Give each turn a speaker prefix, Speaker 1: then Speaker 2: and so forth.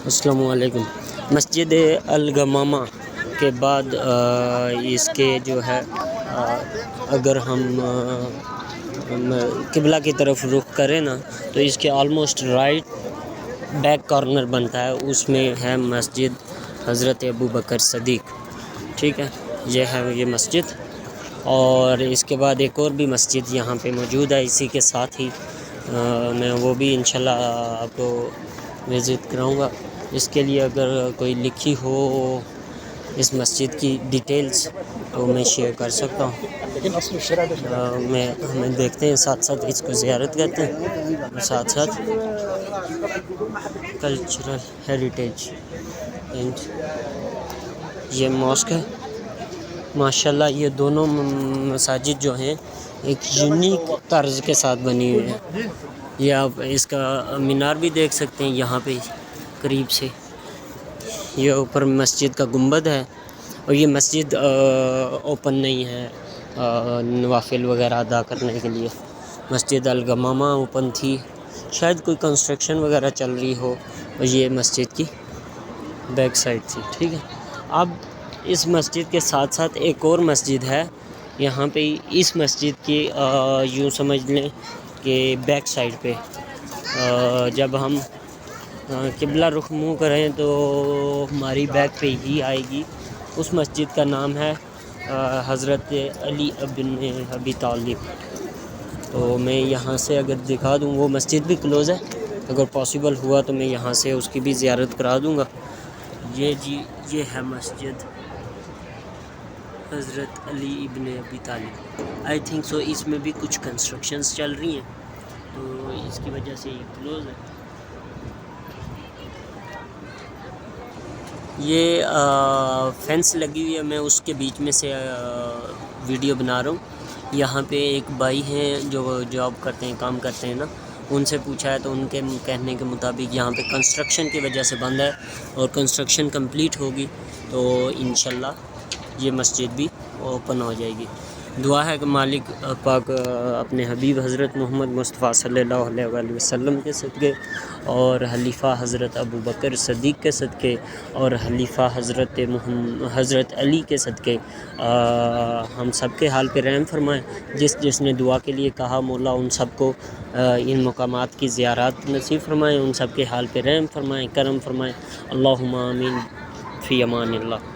Speaker 1: السلام علیکم۔ مسجد الغمامہ کے بعد اس کے جو ہے اگر ہم قبلہ کی طرف رخ کریں نا تو اس کے آلموسٹ رائٹ بیک کارنر بنتا ہے، اس میں ہے مسجد حضرت ابو بکر صدیق، ٹھیک ہے، یہ ہے یہ مسجد۔ اور اس کے بعد ایک اور بھی مسجد یہاں پہ موجود ہے، اسی کے ساتھ ہی میں وہ بھی انشاءاللہ آپ کو وزٹ کراؤں گا۔ اس کے لیے اگر کوئی لکھی ہو اس مسجد کی ڈیٹیلز تو میں شیئر کر سکتا ہوں۔ ہمیں دیکھتے ہیں، ساتھ ساتھ اس کو زیارت کرتے ہیں اور ساتھ ساتھ کلچرل ہیریٹیج۔ اینڈ یہ ماسک ہے، ماشاءاللہ یہ دونوں مساجد جو ہیں ایک یونیک طرز کے ساتھ بنی ہوئی ہے۔ یہ آپ اس کا مینار بھی دیکھ سکتے ہیں یہاں پہ قریب سے، یہ اوپر مسجد کا گنبد ہے۔ اور یہ مسجد اوپن نہیں ہے نوافل وغیرہ ادا کرنے کے لیے۔ مسجد الغمامہ اوپن تھی، شاید کوئی کنسٹرکشن وغیرہ چل رہی ہو، اور یہ مسجد کی بیک سائڈ تھی، ٹھیک ہے۔ اب اس مسجد کے ساتھ ساتھ ایک اور مسجد ہے یہاں پہ، اس مسجد کی یوں سمجھ لیں کہ بیک سائڈ پہ جب ہم قبلہ رخ منہ کریں تو ہماری بیک پہ ہی آئے گی۔ اس مسجد کا نام ہے حضرت علی ابن ابی طالب۔ تو میں یہاں سے اگر دکھا دوں، وہ مسجد بھی کلوز ہے، اگر پاسبل ہوا تو میں یہاں سے اس کی بھی زیارت کرا دوں گا۔ یہ جی یہ ہے مسجد حضرت علی ابن ابی طالب۔ آئی تھنک سو اس میں بھی کچھ کنسٹرکشنز چل رہی ہیں، تو اس کی وجہ سے یہ کلوز ہے۔ یہ فینس لگی ہوئی ہے، میں اس کے بیچ میں سے ویڈیو بنا رہا ہوں۔ یہاں پہ ایک بھائی ہیں جو جاب کرتے ہیں، کام کرتے ہیں نا، ان سے پوچھا ہے تو ان کے کہنے کے مطابق یہاں پہ کنسٹرکشن کی وجہ سے بند ہے، اور کنسٹرکشن کمپلیٹ ہوگی تو انشاءاللہ یہ مسجد بھی اوپن ہو جائے گی۔ دعا ہے کہ مالک پاک اپنے حبیب حضرت محمد مصطفیٰ صلی اللہ علیہ وآلہ وسلم کے صدقے، اور خلیفہ حضرت ابو بکر صدیق کے صدقے، اور خلیفہ حضرت علی کے صدقے ہم سب کے حال پہ رحم فرمائیں۔ جس نے دعا کے لیے کہا، مولا ان سب کو ان مقامات کی زیارات نصیب فرمائیں، ان سب کے حال پہ رحم فرمائیں، کرم فرمائیں۔ اللہم آمین، فی امان اللہ۔